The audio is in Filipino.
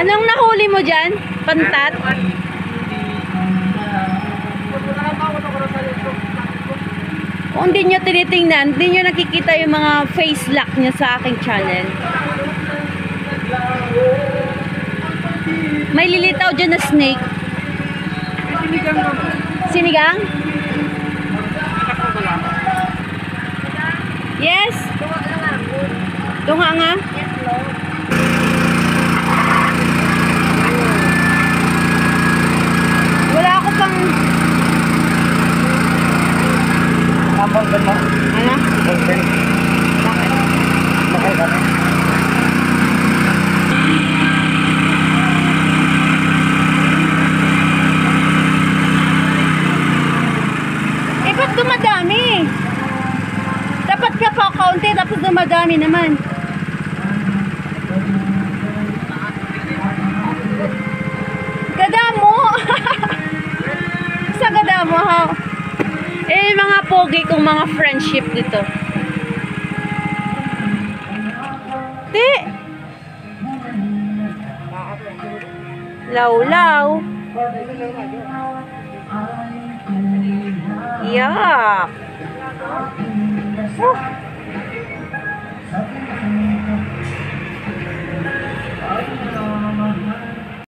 Anong nahuli mo dyan? Pantat? Kung hindi nyo tinitingnan, hindi nyo nakikita yung mga face lock nyo sa aking channel. May lilitaw dyan na snake. Sinigang? Yes? Tunga nga? Wala ako pang... Ano? Bakit? Eh, ba't dumadami? Dapat ka pa kaunti, tapos dumadami naman. Gadamo! Sa gadamo, ha? Eh, mga pogi kong mga friendship dito. Ti! Law-law. Yak!